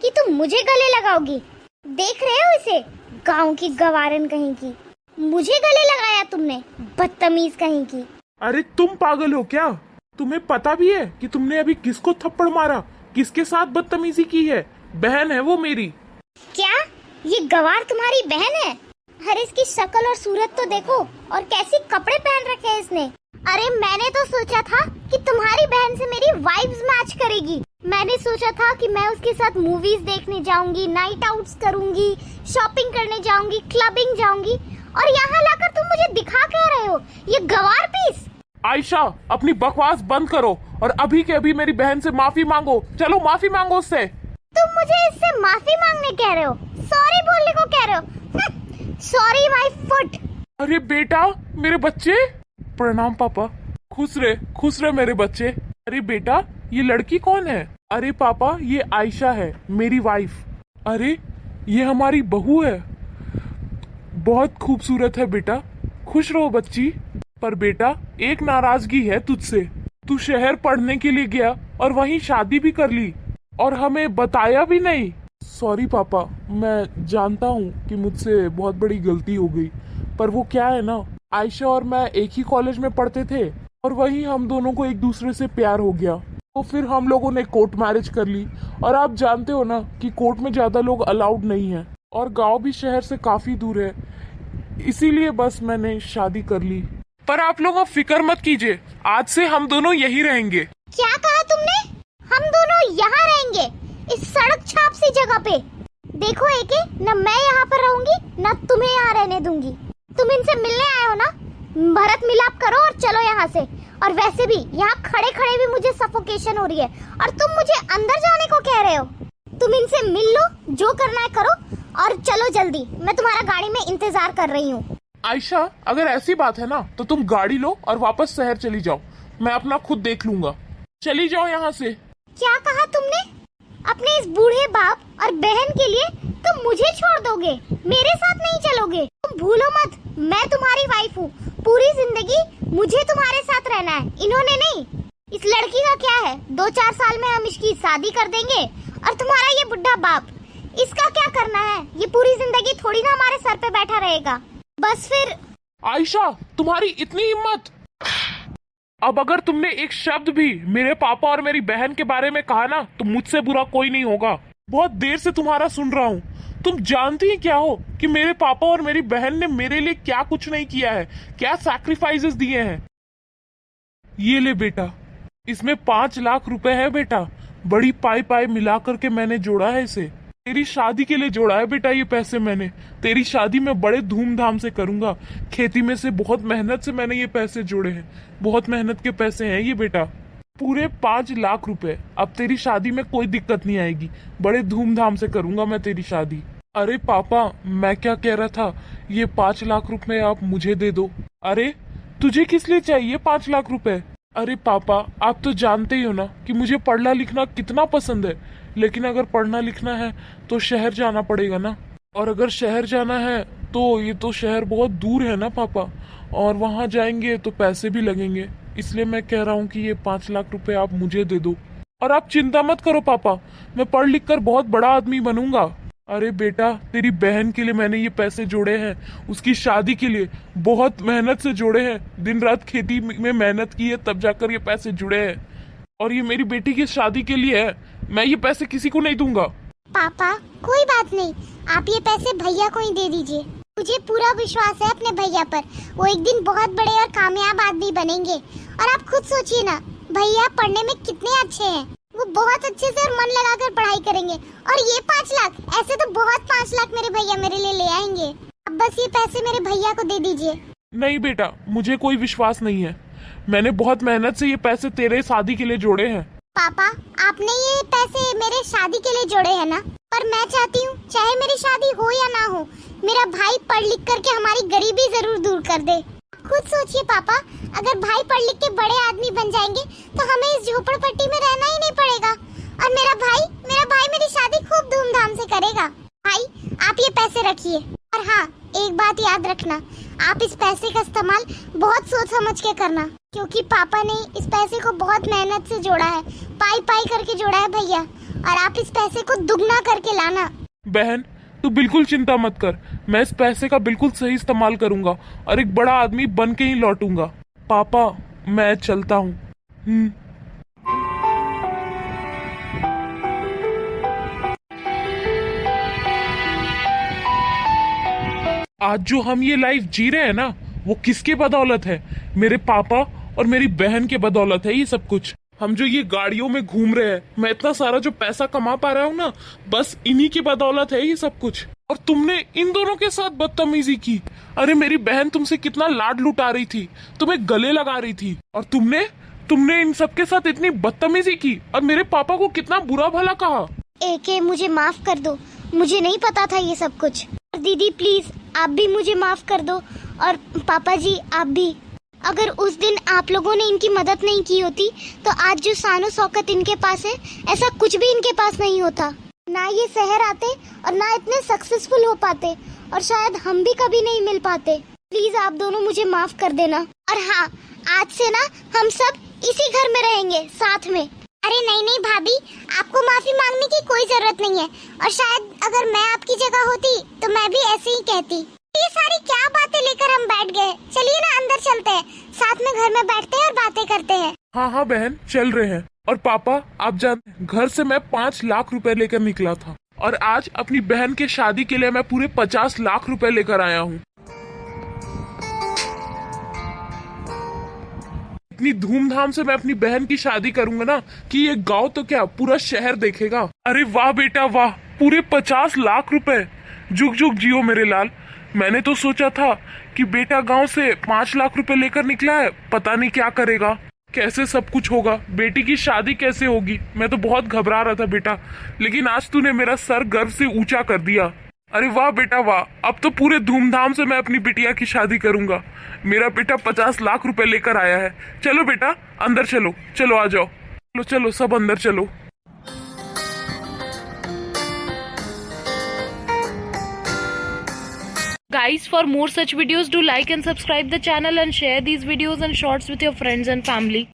कि तुम मुझे गले लगाओगी? देख रहे हो इसे, गांव की गवारन कहीं की। मुझे गले लगाया तुमने, बदतमीज कहीं की। अरे तुम पागल हो क्या? तुम्हें पता भी है कि तुमने अभी किसको थप्पड़ मारा, किसके साथ बदतमीजी की है? बहन है वो मेरी। क्या ये गवार तुम्हारी बहन है? अरे इसकी शक्ल और सूरत तो देखो, और कैसी कपड़े पहन रखे हैं इसने। अरे मैंने तो सोचा था कि तुम्हारी बहन से मेरी वाइब्स मैच करेगी। मैंने सोचा था कि मैं उसके साथ मूवीज देखने जाऊंगी, नाइट आउट्स करूंगी, शॉपिंग करने जाऊंगी, क्लबिंग जाऊंगी, और यहाँ लाकर तुम मुझे दिखा कह रहे हो ये गवार पीस। आयशा, अपनी बकवास बंद करो और अभी के अभी मेरी बहन से माफी मांगो। चलो माफी मांगो उससे। तुम मुझे इससे माफी मांगने कह रहे हो, सॉरी बोलने को कह रहे हो? Sorry my foot. अरे बेटा, मेरे बच्चे। प्रणाम पापा। खुश रहे मेरे बच्चे। अरे बेटा, ये लड़की कौन है? अरे पापा, ये आयशा है, मेरी वाइफ। अरे ये हमारी बहू है, बहुत खूबसूरत है बेटा। खुश रहो बच्ची। पर बेटा, एक नाराजगी है तुझसे। तू शहर पढ़ने के लिए गया और वहीं शादी भी कर ली और हमें बताया भी नहीं। सॉरी पापा, मैं जानता हूँ कि मुझसे बहुत बड़ी गलती हो गई। पर वो क्या है ना, आयशा और मैं एक ही कॉलेज में पढ़ते थे और वहीं हम दोनों को एक दूसरे से प्यार हो गया। तो फिर हम लोगों ने कोर्ट मैरिज कर ली। और आप जानते हो ना कि कोर्ट में ज्यादा लोग अलाउड नहीं है और गांव भी शहर से काफी दूर है, इसीलिए बस मैंने शादी कर ली। पर आप लोग अब फिक्र मत कीजिए, आज से हम दोनों यही रहेंगे। क्या कहा तुमने? हम दोनों यहाँ रहेंगे, इस सड़क छाप सी जगह पे? देखो एके, न मैं यहाँ पर रहूंगी न तुम्हें यहाँ रहने दूंगी। तुम इनसे मिलने आए हो ना, भरत मिलाप करो और चलो यहाँ से। और वैसे भी यहाँ खड़े खड़े भी मुझे सफोकेशन हो रही है और तुम मुझे अंदर जाने को कह रहे हो। तुम इनसे मिल लो, जो करना है करो और चलो जल्दी, मैं तुम्हारा गाड़ी में इंतजार कर रही हूँ। आयशा, अगर ऐसी बात है ना तो तुम गाड़ी लो और वापस शहर चली जाओ, मैं अपना खुद देख लूंगा। चली जाओ यहाँ से। क्या कहा तुमने? अपने इस बूढ़े बाप और बहन के लिए तुम मुझे छोड़ दोगे, मेरे साथ नहीं चलोगे? तुम भूलो मत, मैं तुम्हारी वाइफ हूँ, पूरी जिंदगी मुझे तुम्हारे साथ रहना है, इन्होंने नहीं। इस लड़की का क्या है, 2-4 साल में हम इसकी शादी कर देंगे और तुम्हारा ये बुढ़ा बाप, इसका क्या करना है? ये पूरी जिंदगी थोड़ी ना हमारे सर पे बैठा रहेगा। बस फिर। आयशा, तुम्हारी इतनी हिम्मत! अब अगर तुमने एक शब्द भी मेरे पापा और मेरी बहन के बारे में कहा ना तो मुझसे बुरा कोई नहीं होगा। बहुत देर से तुम्हारा सुन रहा हूँ। तुम जानती हैं क्या हो कि मेरे पापा और मेरी बहन ने मेरे लिए क्या कुछ नहीं किया है, क्या सैक्रिफाइसेस दिए हैं। ये ले बेटा, इसमें 5 लाख रुपए है बेटा, बड़ी पाई पाई मिला करके मैंने जोड़ा है इसे। तेरी शादी के लिए जोड़ा है बेटा ये पैसे मैंने। तेरी शादी में बड़े धूमधाम से करूंगा। खेती में से बहुत मेहनत से मैंने ये पैसे जोड़े हैं, बहुत मेहनत के पैसे हैं ये बेटा, पूरे 5 लाख रुपए। अब तेरी शादी में कोई दिक्कत नहीं आएगी, बड़े धूमधाम से करूंगा मैं तेरी शादी। अरे पापा, मैं क्या कह रहा था, ये 5 लाख रुपए आप मुझे दे दो। अरे तुझे किस लिए चाहिए 5 लाख रुपए? अरे पापा, आप तो जानते ही हो ना कि मुझे पढ़ना लिखना कितना पसंद है, लेकिन अगर पढ़ना लिखना है तो शहर जाना पड़ेगा ना। और अगर शहर जाना है तो ये तो शहर बहुत दूर है ना पापा, और वहां जाएंगे तो पैसे भी लगेंगे। इसलिए मैं कह रहा हूँ कि ये 5 लाख रुपए आप मुझे दे दो। और आप चिंता मत करो पापा, मैं पढ़ लिख कर बहुत बड़ा आदमी बनूंगा। अरे बेटा, तेरी बहन के लिए मैंने ये पैसे जोड़े हैं, उसकी शादी के लिए बहुत मेहनत से जोड़े हैं, दिन रात खेती में मेहनत की है तब जाकर ये पैसे जुड़े हैं। और ये मेरी बेटी की शादी के लिए है, मैं ये पैसे किसी को नहीं दूंगा। पापा कोई बात नहीं, आप ये पैसे भैया को ही दे दीजिए। मुझे पूरा विश्वास है अपने भैया पर, वो एक दिन बहुत बड़े और कामयाब आदमी बनेंगे। और आप खुद सोचिए ना, भैया पढ़ने में कितने अच्छे हैं, वो बहुत अच्छे से और मन लगाकर पढ़ाई करेंगे। और ये 5 लाख, ऐसे तो बहुत 5 लाख मेरे भैया मेरे लिए ले आएंगे। अब बस ये पैसे मेरे भैया को दे दीजिए। नहीं बेटा, मुझे कोई विश्वास नहीं है, मैंने बहुत मेहनत से ये पैसे तेरे शादी के लिए जोड़े हैं। पापा, आपने ये पैसे मेरे शादी के लिए जोड़े हैं ना, पर मैं चाहती हूँ चाहे मेरी शादी हो या ना हो, मेरा भाई पढ़ लिख करके हमारी गरीबी जरूर दूर कर दे। खुद सोचिए पापा, अगर भाई पढ़ लिख के बड़े आदमी बन जाएंगे तो हमें इस झोपड़पट्टी में रहना ही नहीं पड़ेगा। और मेरा भाई मेरी शादी खूब धूमधाम से करेगा। भाई, आप ये पैसे रखिए। और हाँ, एक बात याद रखना, आप इस पैसे का इस्तेमाल बहुत सोच समझ के करना, क्योंकि पापा ने इस पैसे को बहुत मेहनत से जोड़ा है, पाई पाई करके जोड़ा है भैया। और आप इस पैसे को दुगना करके लाना। बहन तू बिल्कुल चिंता मत कर, मैं इस पैसे का बिल्कुल सही इस्तेमाल करूंगा और एक बड़ा आदमी बन के ही लौटूंगा। पापा मैं चलता हूँ। आज जो हम ये लाइफ जी रहे हैं ना, वो किसके बदौलत है? मेरे पापा और मेरी बहन के बदौलत है ये सब कुछ। हम जो ये गाड़ियों में घूम रहे हैं, मैं इतना सारा जो पैसा कमा पा रहा हूँ ना, बस इन्हीं की बदौलत है ये सब कुछ। और तुमने इन दोनों के साथ बदतमीजी की। अरे मेरी बहन तुमसे कितना लाड लुटा रही थी, तुम्हें गले लगा रही थी, और तुमने इन सबके साथ इतनी बदतमीजी की और मेरे पापा को कितना बुरा भला कहा। एके मुझे माफ कर दो, मुझे नहीं पता था ये सब कुछ। और दीदी प्लीज आप भी मुझे माफ कर दो, और पापा जी आप भी। अगर उस दिन आप लोगों ने इनकी मदद नहीं की होती तो आज जो शानो शौकत इनके पास है, ऐसा कुछ भी इनके पास नहीं होता। ना ये शहर आते और ना इतने सक्सेसफुल हो पाते, और शायद हम भी कभी नहीं मिल पाते। प्लीज आप दोनों मुझे माफ कर देना। और हाँ, आज से ना हम सब इसी घर में रहेंगे साथ में। अरे नहीं नहीं भाभी, आपको माफी मांगने की कोई जरूरत नहीं है, और शायद अगर मैं आपकी जगह होती तो मैं भी ऐसे ही कहती। ये सारी क्या बातें लेकर हम बैठ गए, चलिए ना अंदर चलते हैं, साथ में घर में बैठते हैं और बातें करते हैं। हाँ हाँ बहन चल रहे हैं। और पापा आप जानते हैं, घर से मैं 5 लाख रुपए लेकर निकला था, और आज अपनी बहन के शादी के लिए मैं पूरे 50 लाख रुपए लेकर आया हूँ। इतनी धूमधाम से मैं अपनी बहन की शादी करूंगा ना कि ये गांव तो क्या पूरा शहर देखेगा। अरे वाह बेटा वाह, पूरे 50 लाख रुपए। जुग जुग जियो मेरे लाल। मैंने तो सोचा था कि बेटा गांव से 5 लाख रुपए लेकर निकला है, पता नहीं क्या करेगा, कैसे सब कुछ होगा, बेटी की शादी कैसे होगी। मैं तो बहुत घबरा रहा था बेटा, लेकिन आज तूने मेरा सर गर्व से ऊंचा कर दिया। अरे वाह बेटा वाह, अब तो पूरे धूमधाम से मैं अपनी बिटिया की शादी करूंगा। मेरा बेटा 50 लाख रुपए लेकर आया है। चलो बेटा अंदर चलो, चलो आ जाओ, चलो चलो सब अंदर चलो। Guys, for more such videos, do like and subscribe the channel and share these videos and shorts with your friends and family.